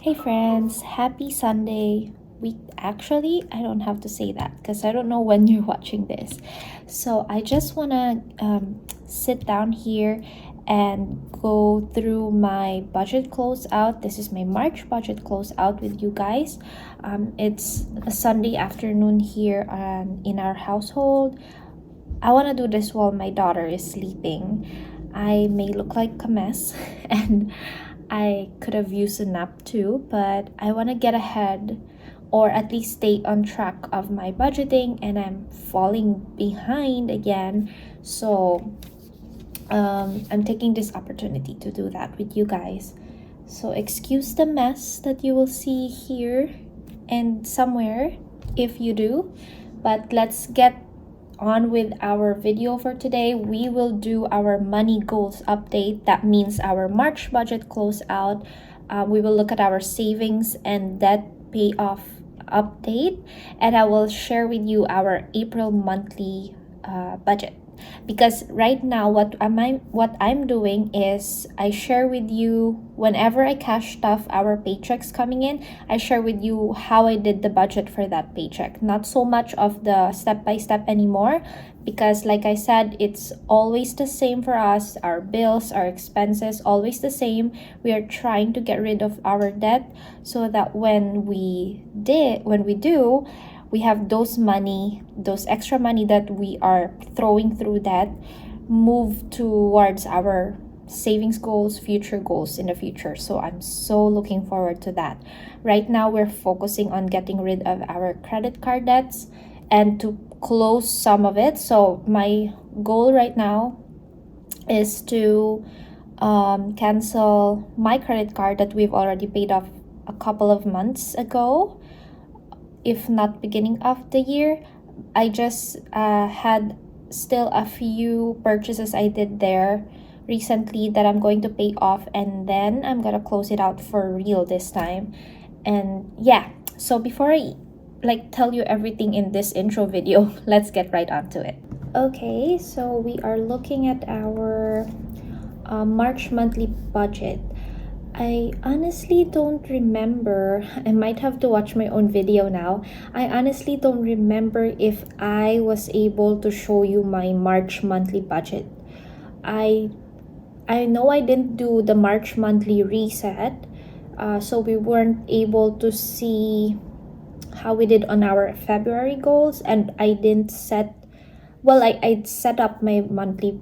Hey friends, happy Sunday. I don't have to say that because I don't know when you're watching this. So I just want to sit down here and go through my budget closeout. This is my March budget closeout with you guys. It's a Sunday afternoon here in our household. I want to do this while my daughter is sleeping. I may look like a mess and I could have used a nap too, but I want to get ahead or at least stay on track of my budgeting, and I'm falling behind again. So I'm taking this opportunity to do that with you guys. So excuse the mess that you will see here and somewhere if you do, but let's get on with our video for today. We will do our money goals update. That means our March budget closeout. We will look at our savings and debt payoff update, and I will share with you our April monthly budget. Because right now what I'm doing is I share with you whenever I cash stuff our paychecks coming in. I share with you how I did the budget for that paycheck, not so much of the step by step anymore, because like I said, it's always the same for us. Our bills, our expenses, always the same. We are trying to get rid of our debt so that when we do, we have those extra money that we are throwing through that move towards our savings goals, future goals in the future. So I'm so looking forward to that. Right now, we're focusing on getting rid of our credit card debts and to close some of it. So my goal right now is to cancel my credit card that we've already paid off a couple of months ago, if not beginning of the year. I just had still a few purchases I did there recently that I'm going to pay off, and then I'm gonna close it out for real this time. And yeah, so before I tell you everything in this intro video, let's get right onto it. Okay, so we are looking at our March monthly budget. I honestly don't remember. I might have to watch my own video now. I honestly don't remember if I was able to show you my March monthly budget. I know I didn't do the March monthly reset, so we weren't able to see how we did on our February goals, and I didn't set. Well, I set up my monthly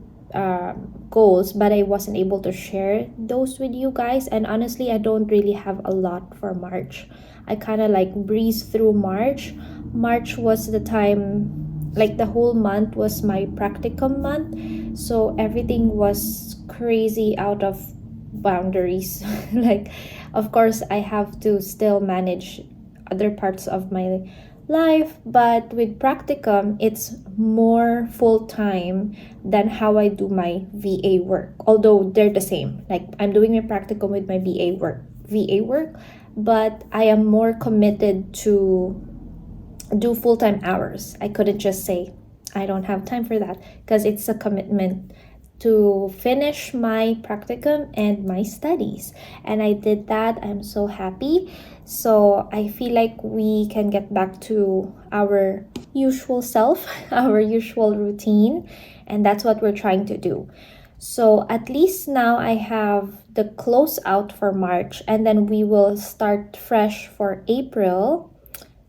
goals, but I wasn't able to share those with you guys. And honestly, I don't really have a lot for March. I kind of breezed through March. March was the time, the whole month was my practicum month, so everything was crazy out of boundaries. Of course, I have to still manage other parts of my life, but with practicum it's more full-time than how I do my VA work, although they're the same. I'm doing my practicum with my VA work, but I am more committed to do full-time hours. I couldn't just say I don't have time for that, because it's a commitment to finish my practicum and my studies, and I did that. I'm so happy. So I feel like we can get back to our usual self, our usual routine, and that's what we're trying to do. So at least now I have the closeout for March, and then we will start fresh for April.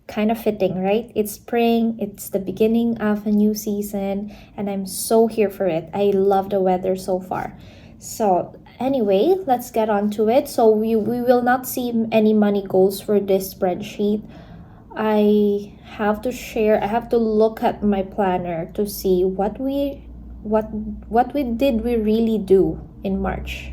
Kind of fitting, right? It's spring, it's the beginning of a new season, and I'm so here for it. I love the weather so far. So anyway, let's get on to it. So we will not see any money goals for this spreadsheet. I have to look at my planner to see what we did we really do in March.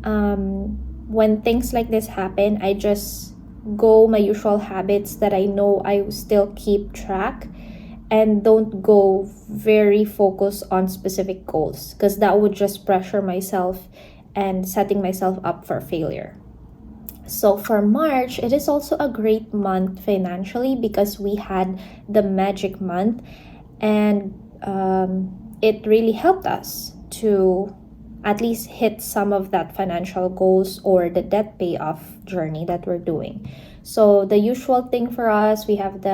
When things like this happen, I just go my usual habits that I know I still keep track, and don't go very focused on specific goals, because that would just pressure myself and setting myself up for failure. So for March, it is also a great month financially because we had the magic month, and it really helped us to at least hit some of that financial goals or the debt payoff journey that we're doing. So the usual thing for us, we have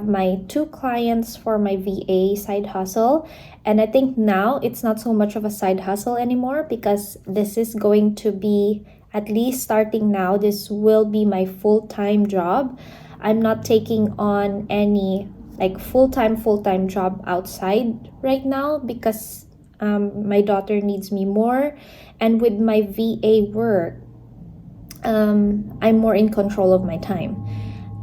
my 2 clients for my VA side hustle. And I think now it's not so much of a side hustle anymore, because this is going to be, at least starting now, this will be my full-time job. I'm not taking on any like full-time job outside right now, because my daughter needs me more. And with my VA work, I'm more in control of my time.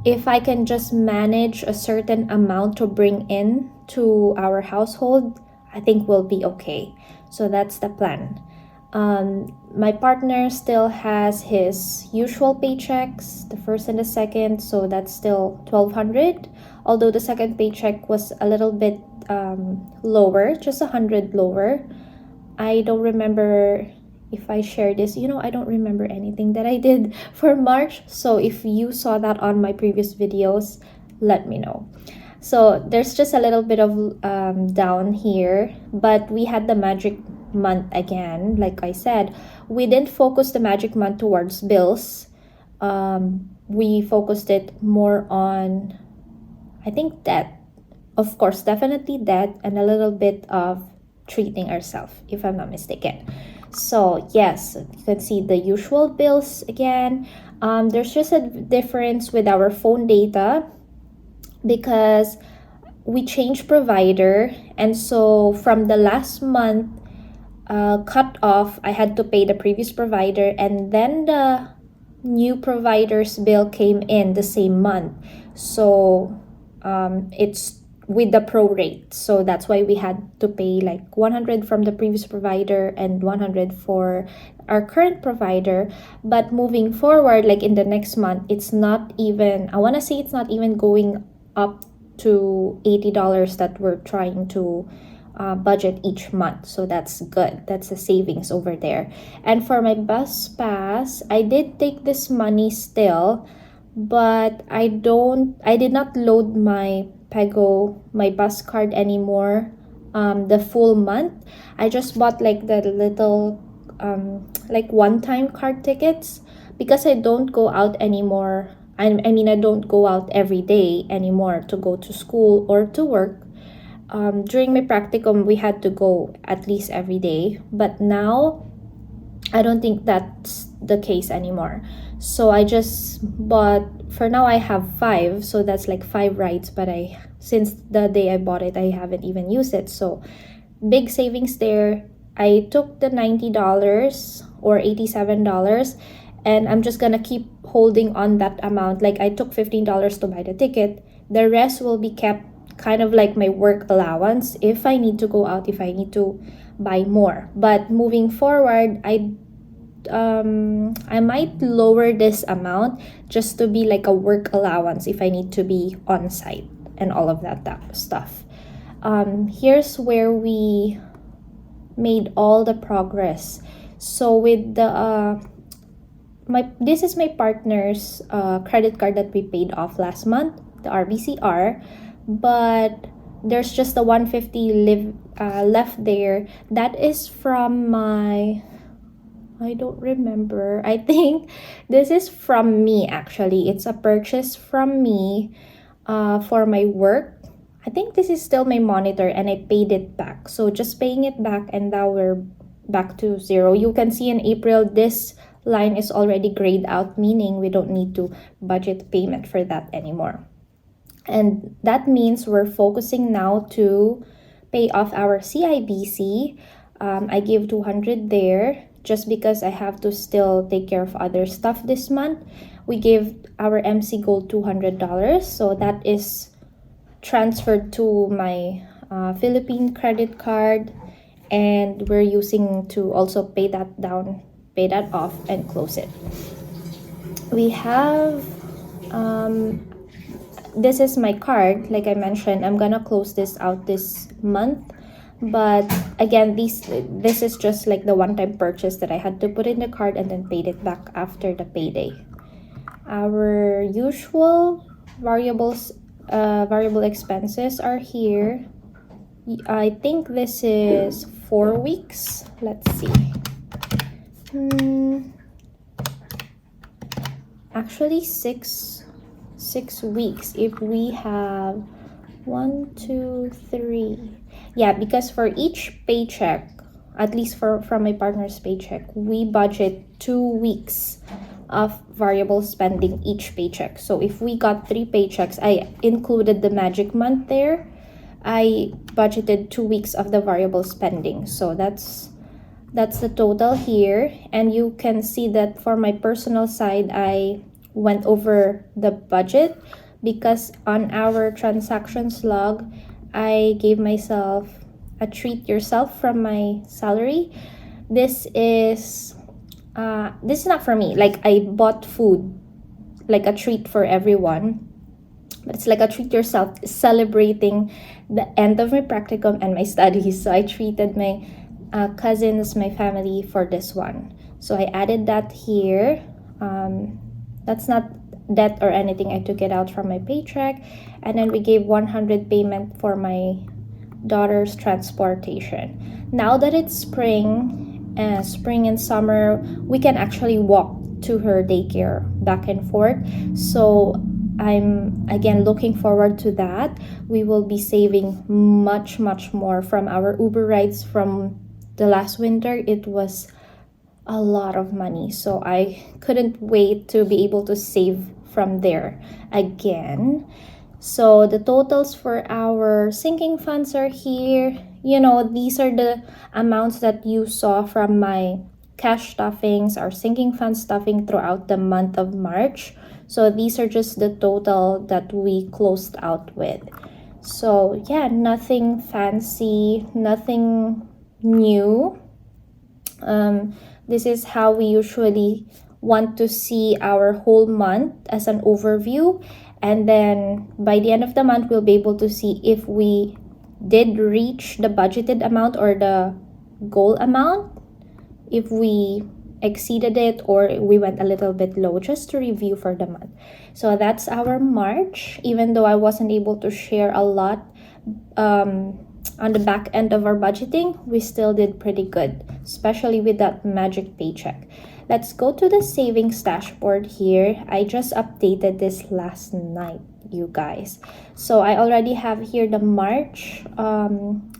If I can just manage a certain amount to bring in to our household, I think we'll be okay. So that's the plan. My partner still has his usual paychecks, the first and the second, so that's still 1,200. Although the second paycheck was a little bit lower, just 100 lower. I don't remember if I share this. I don't remember anything that I did for March. So if you saw that on my previous videos, let me know. So there's just a little bit of down here, but we had the magic month again. Like I said, we didn't focus the magic month towards bills. We focused it more on, I think, debt. Of course, definitely debt, and a little bit of treating ourselves, if I'm not mistaken. So yes, you can see the usual bills again. There's just a difference with our phone data, because we changed provider, and so from the last month cut off, I had to pay the previous provider, and then the new provider's bill came in the same month. So it's with the pro rate, so that's why we had to pay like 100 from the previous provider and 100 for our current provider. But moving forward, like in the next month, it's not even, I want to say it's not even going up to $80 that we're trying to budget each month. So that's good. That's a savings over there. And for my bus pass, I did take this money still, but I did not load my Pego, my bus card anymore the full month. I just bought like the little like one-time card tickets, because I don't go out anymore. I mean, I don't go out every day anymore to go to school or to work. During my practicum, we had to go at least every day, but now I don't think that's the case anymore. So I just bought, for now I have 5, so that's like 5 rides, but since the day I bought it, I haven't even used it. So big savings there. I took the $90 or $87, and I'm just gonna keep holding on that amount. Like I took $15 to buy the ticket. The rest will be kept kind of like my work allowance if I need to go out, if I need to buy more. But moving forward, I might lower this amount just to be like a work allowance if I need to be on site and all of that stuff. Here's where we made all the progress. So with the this is my partner's credit card that we paid off last month, the RBCR, but there's just the 150 left there. That is from my, I don't remember. I think this is from me actually. It's a purchase from me for my work. I think this is still my monitor, and I paid it back. So just paying it back, and now we're back to zero. You can see in April, this line is already grayed out, meaning we don't need to budget payment for that anymore. And that means we're focusing now to pay off our CIBC. I give 200 there, just because I have to still take care of other stuff this month. We give our MC Gold $200, so that is transferred to my Philippine credit card, and we're using to also pay that off and close it. We have this is my card. Like I mentioned, I'm gonna close this out this month. But again, this is just like the one-time purchase that I had to put in the card and then paid it back after the payday. Our usual variable expenses are here. I think this is 4 weeks. let's see. Actually, six weeks if we have 1, 2, 3. Yeah, because for each paycheck, at least from my partner's paycheck, we budget 2 weeks of variable spending each paycheck. So if we got 3 paychecks, I included the magic month there. I budgeted 2 weeks of the variable spending. So that's the total here. And you can see that for my personal side, I went over the budget because on our transactions log, I gave myself a treat yourself from my salary. This is not for me. Like, I bought food, like a treat for everyone, but it's like a treat yourself, celebrating the end of my practicum and my studies. So I treated my cousins, my family for this one. So I added that here. That's not debt or anything. I took it out from my paycheck. And then we gave 100 payment for my daughter's transportation. Now that it's spring and summer, we can actually walk to her daycare back and forth. So I'm again looking forward to that. We will be saving much more from our Uber rides from the last winter. It was a lot of money, so I couldn't wait to be able to save from there again. So the totals for our sinking funds are here. These are the amounts that you saw from my cash stuffings, our sinking fund stuffing throughout the month of March. So these are just the total that we closed out with. So yeah, nothing fancy, nothing new. This is how we usually want to see our whole month as an overview. And then by the end of the month, we'll be able to see if we did reach the budgeted amount or the goal amount, if we exceeded it or we went a little bit low, just to review for the month. So that's our March. Even though I wasn't able to share a lot on the back end of our budgeting, we still did pretty good, especially with that magic paycheck. Let's go to the savings dashboard here. I just updated this last night, you guys. So I already have here the March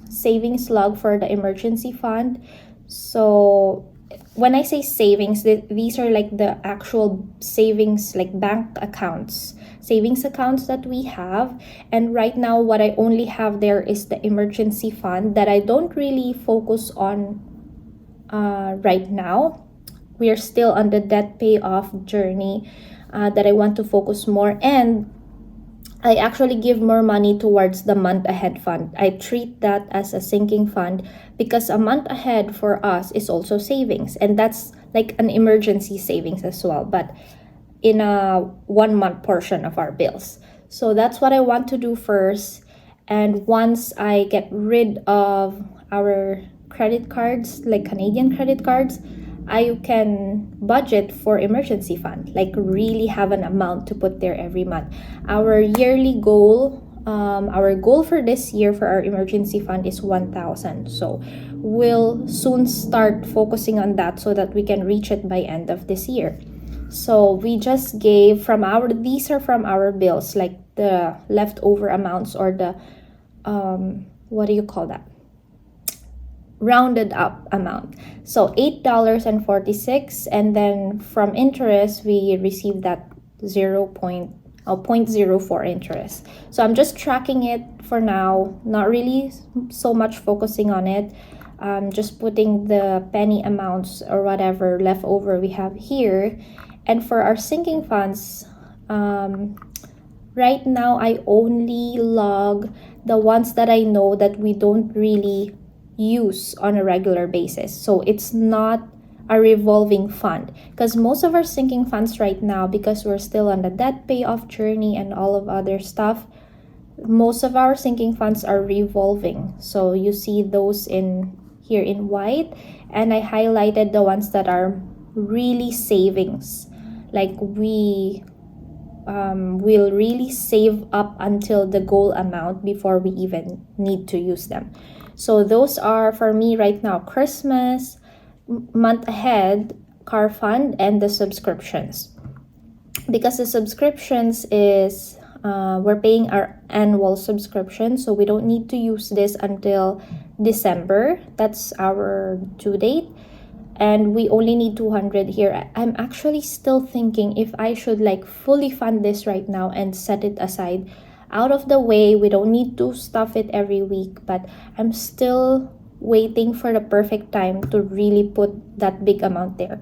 savings log for the emergency fund. So when I say savings, these are like the actual savings, like bank accounts, savings accounts that we have. And right now, what I only have there is the emergency fund that I don't really focus on right now. We are still on the debt payoff journey that I want to focus more. And I actually give more money towards the month ahead fund. I treat that as a sinking fund because a month ahead for us is also savings. And that's like an emergency savings as well, but in a 1 month portion of our bills. So that's what I want to do first. And once I get rid of our credit cards, like Canadian credit cards, I can budget for emergency fund, like really have an amount to put there every month. Our yearly goal, our goal for this year for our emergency fund is 1,000. So we'll soon start focusing on that so that we can reach it by end of this year. So we just gave these are from our bills, like the leftover amounts or the, what do you call that? Rounded up amount. So $8.46, and then from interest we received that 0.04 interest. So I'm just tracking it for now, not really so much focusing on it. Just putting the penny amounts or whatever leftover we have here. And for our sinking funds, right now I only log the ones that I know that we don't really use on a regular basis. So it's not a revolving fund, because most of our sinking funds right now, because we're still on the debt payoff journey and all of other stuff, most of our sinking funds are revolving. So you see those in here in white, and I highlighted the ones that are really savings, like we will really save up until the goal amount before we even need to use them. So those are for me right now: Christmas, month ahead, car fund, and the subscriptions. Because the subscriptions is we're paying our annual subscription, so we don't need to use this until December. That's our due date, and we only need 200 here. I'm actually still thinking if I should like fully fund this right now and set it aside out of the way. We don't need to stuff it every week, but I'm still waiting for the perfect time to really put that big amount there.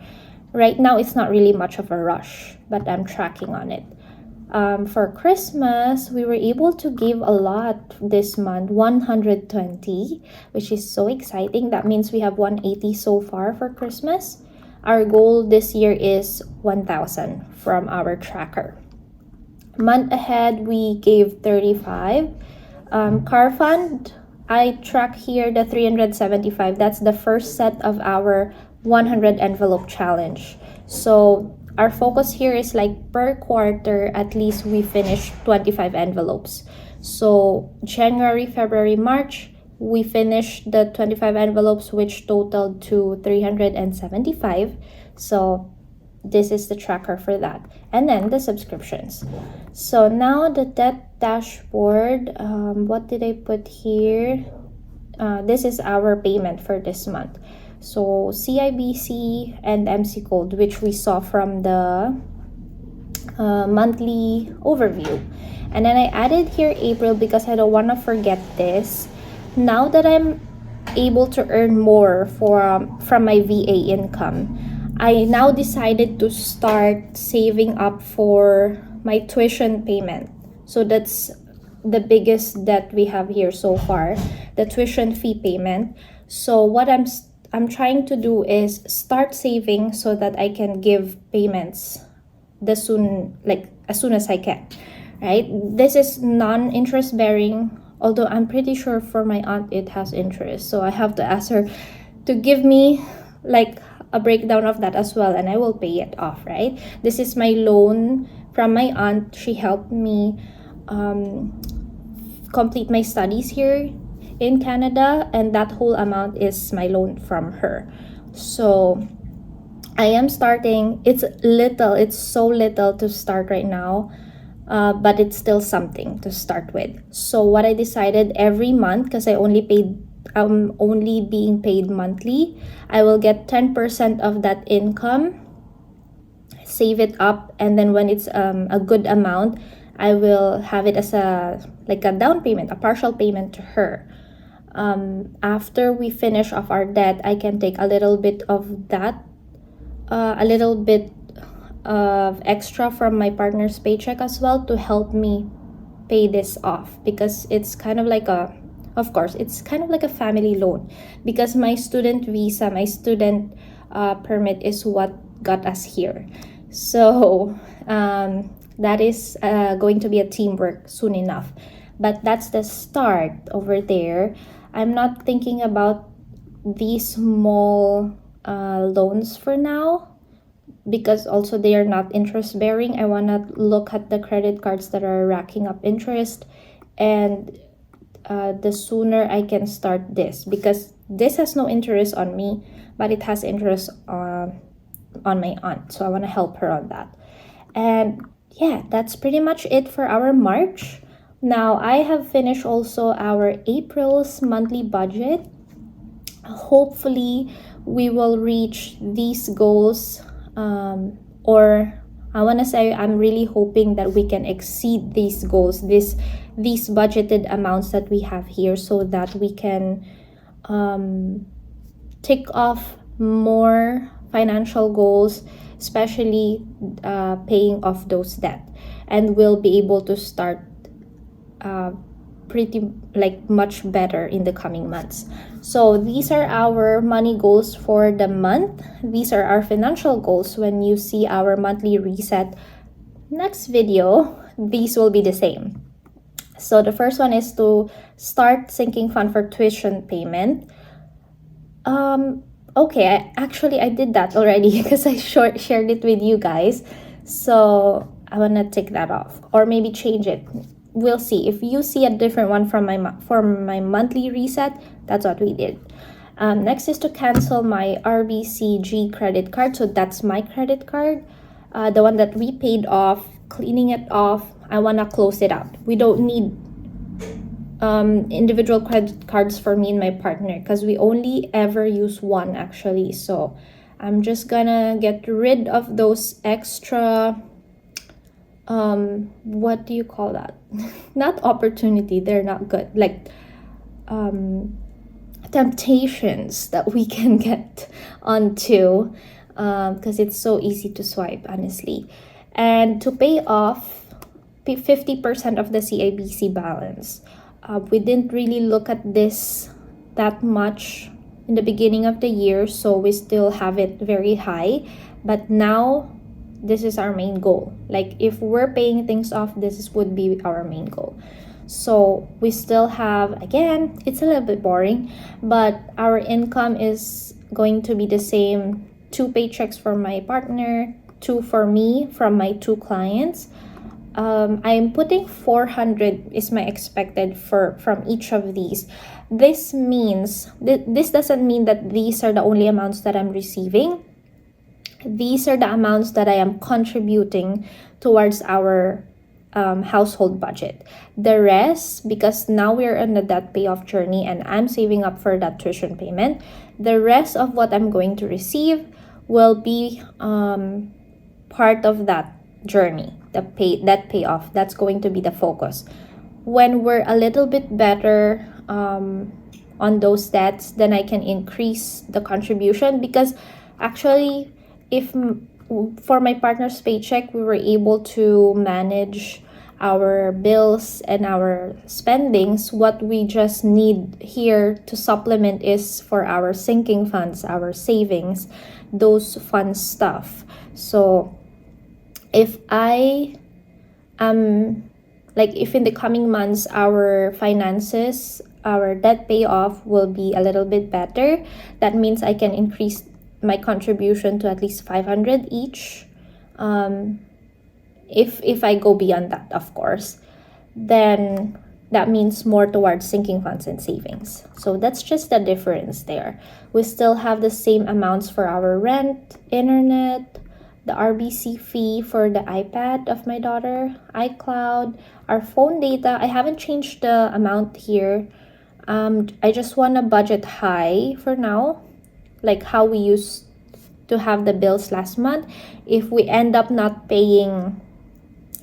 Right now, it's not really much of a rush, but I'm tracking on it. For Christmas, we were able to give a lot this month, 120, which is so exciting. That means we have 180 so far for Christmas. Our goal this year is 1,000 from our tracker. Month ahead, we gave 35. Car fund, I track here the 375. That's the first set of our 100 envelope challenge. So our focus here is like per quarter, at least we finish 25 envelopes. So January, February, March, we finished the 25 envelopes, which totaled to 375. So this is the tracker for that. And then the subscriptions. So now the debt dashboard, what did I put here? This is our payment for this month. So CIBC and MC Code, which we saw from the monthly overview. And then I added here April because I don't want to forget this. Now that I'm able to earn more from my VA income, I now decided to start saving up for my tuition payment. So that's the biggest debt we have here so far, the tuition fee payment. So what I'm trying to do is start saving so that I can give payments as soon as I can, right? This is non-interest bearing, although I'm pretty sure for my aunt it has interest. So I have to ask her to give me like a breakdown of that as well, and I will pay it off, right? This is my loan from my aunt. She helped me complete my studies here in Canada, and that whole amount is my loan from her. So I am starting. It's little, it's so little to start right now, but it's still something to start with. So what I decided, every month, because I'm only being paid monthly, I will get 10% of that income, save it up, and then when it's a good amount, I will have it as a down payment, a partial payment to her. After we finish off our debt, I can take a little bit of that, a little bit of extra from my partner's paycheck as well to help me pay this off, because it's kind of like a family loan, because my student visa, my student permit is what got us here. So that is going to be a teamwork soon enough, but that's the start over there. I'm not thinking about these small loans for now, because also they are not interest bearing. I want to look at the credit cards that are racking up interest, and the sooner I can start this, because this has no interest on me, but it has interest on my aunt. So I want to help her on that. And yeah, that's pretty much it for our March. Now I have finished also our April's monthly budget. Hopefully we will reach these goals, or I want to say I'm really hoping that we can exceed these goals, these budgeted amounts that we have here, so that we can tick off more financial goals, especially paying off those debt, and we'll be able to start pretty much better in the coming months. So these are our money goals for the month. These are our financial goals. When you see our monthly reset next video, these will be the same. So the first one is to start sinking fund for tuition payment. Okay, I did that already because I shared it with you guys. So I want to take that off, or maybe change it. we'll see. If you see a different one from my monthly reset, that's what we did. Next is to cancel my RBCG credit card. So that's my credit card, the one that we paid off. Cleaning it off, I want to close it out. We don't need individual credit cards for me and my partner because we only ever use one actually. So I'm just gonna get rid of those extra what do you call that? Not opportunity, they're not good, like temptations that we can get onto, because it's so easy to swipe, honestly. And to pay off 50% of the CIBC balance. We didn't really look at this that much in the beginning of the year, so we still have it very high. But now, this is our main goal. Like, if we're paying things off, would be our main goal. So we still have, again, it's a little bit boring, but our income is going to be the same. 2 paychecks for my partner, 2 for me from my 2 clients. I'm putting 400 is my expected from each of these. This means this doesn't mean that these are the only amounts that I'm receiving. These are the amounts that I am contributing towards our household budget. The rest, because now we're on the debt payoff journey and I'm saving up for that tuition payment, the rest of what I'm going to receive will be part of that journey, that payoff. That's going to be the focus. When we're a little bit better on those debts, then I can increase the contribution, because actually, if for my partner's paycheck, we were able to manage our bills and our spendings. What we just need here to supplement is for our sinking funds, our savings, those fun stuff. So if I if in the coming months our finances, our debt payoff will be a little bit better, that means I can increase my contribution to at least 500 each. If I go beyond that, of course, then that means more towards sinking funds and savings. So that's just the difference there. We still have the same amounts for our rent, internet, the RBC fee for the iPad of my daughter, iCloud, our phone data. I haven't changed the amount here. I just want to budget high for now, like how we used to have the bills last month. If we end up not paying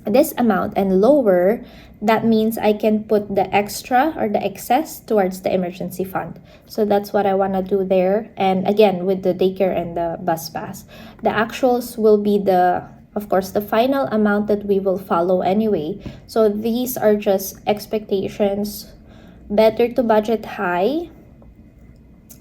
this amount and lower, that means I can put the extra or the excess towards the emergency fund. So that's what I want to do there. And again, with the daycare and the bus pass, the actuals will be of course, the final amount that we will follow anyway. So these are just expectations. Better to budget high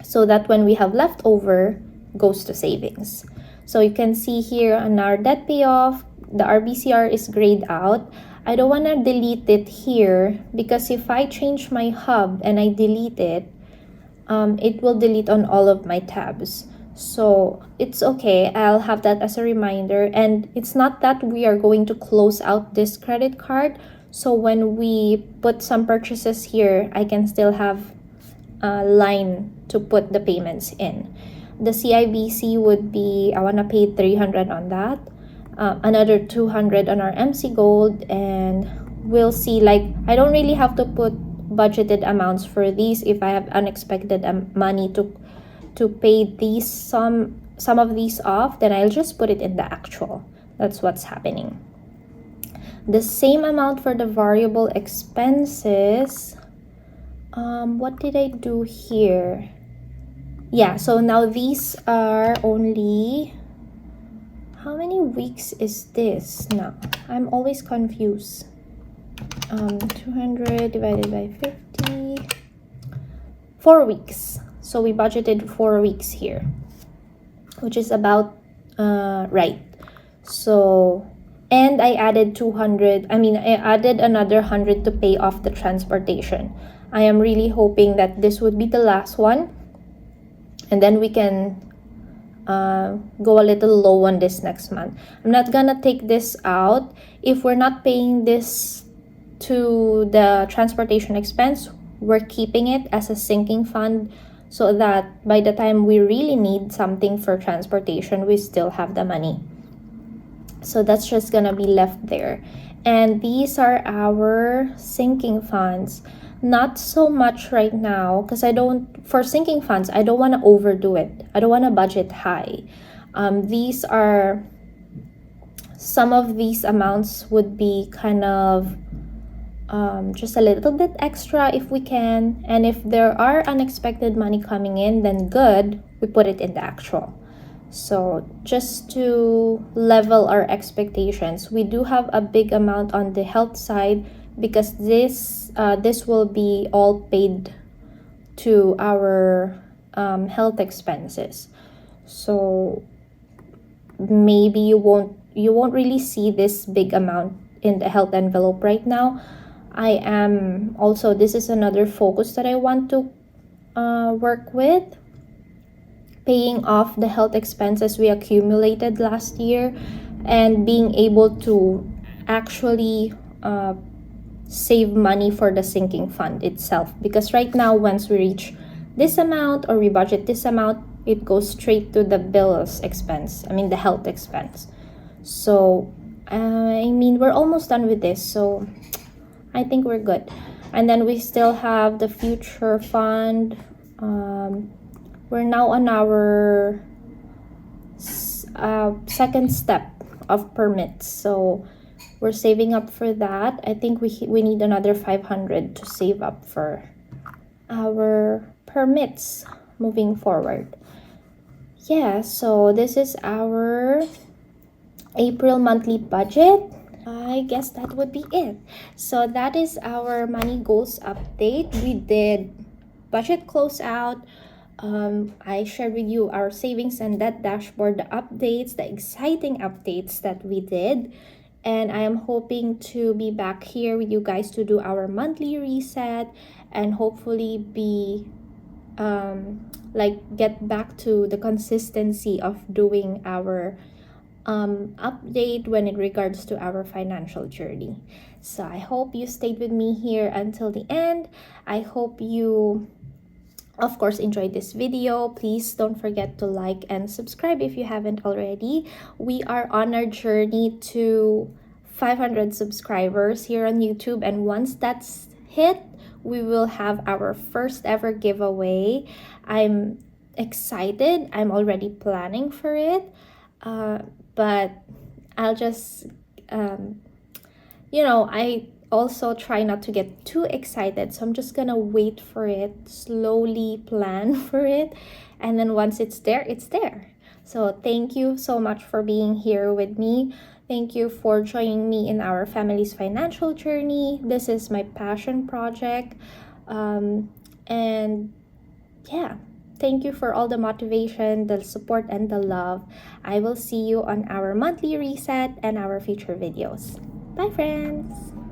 so that when we have leftover, goes to savings. So you can see here on our debt payoff, the RBCR is grayed out. I don't want to delete it here, because if I change my hub and I delete it, it will delete on all of my tabs. So it's okay, I'll have that as a reminder. And it's not that we are going to close out this credit card. So when we put some purchases here, I can still have a line to put the payments in. The CIBC would be, I want to pay 300 on that. Another 200 on our MC Gold, and we'll see. Like, I don't really have to put budgeted amounts for these. If I have unexpected money to pay these some of these off, then I'll just put it in the actual. That's what's happening. The same amount for the variable expenses. What did I do here? Yeah, so now these are only, how many weeks is this now? I'm always confused. 200 divided by 50, 4 weeks. So we budgeted 4 weeks here, which is about right. So, and I added 200, I added another 100 to pay off the transportation. I am really hoping that this would be the last one, and then we can go a little low on this next month. I'm not gonna take this out. If we're not paying this to the transportation expense, we're keeping it as a sinking fund so that by the time we really need something for transportation, we still have the money. So that's just gonna be left there. And these are our sinking funds. Not so much right now because for sinking funds, I don't want to overdo it. I don't want to budget high. These are, some of these amounts would be kind of just a little bit extra if we can. And if there are unexpected money coming in, then good, we put it in the actual. So just to level our expectations, we do have a big amount on the health side because this will be all paid to our health expenses. So maybe you won't really see this big amount in the health envelope right now. I am also, this is another focus that I want to work with, paying off the health expenses we accumulated last year and being able to actually save money for the sinking fund itself. Because right now, once we reach this amount or we budget this amount, it goes straight to the bills expense, the health expense. So we're almost done with this, so I think we're good. And then we still have the future fund. We're now on our second step of permits, so we're saving up for that. I think we need another 500 to save up for our permits moving forward. Yeah, so this is our April monthly budget. I guess that would be it. So that is our money goals update. We did budget closeout. I shared with you our savings and debt dashboard, the updates, the exciting updates that we did. And I am hoping to be back here with you guys to do our monthly reset and hopefully be get back to the consistency of doing our update when in regards to our financial journey. So I hope you stayed with me here until the end. I hope you, of course, enjoyed this video. Please don't forget to like and subscribe if you haven't already. We are on our journey to 500 subscribers here on YouTube, and once that's hit, we will have our first ever giveaway. I'm excited. I'm already planning for it. But I'll just, I also try not to get too excited. So I'm just gonna wait for it, slowly plan for it. And then once it's there, it's there. So thank you so much for being here with me. Thank you for joining me in our family's financial journey. This is my passion project. And yeah. Thank you for all the motivation, the support, and the love. I will see you on our monthly reset and our future videos. Bye, friends!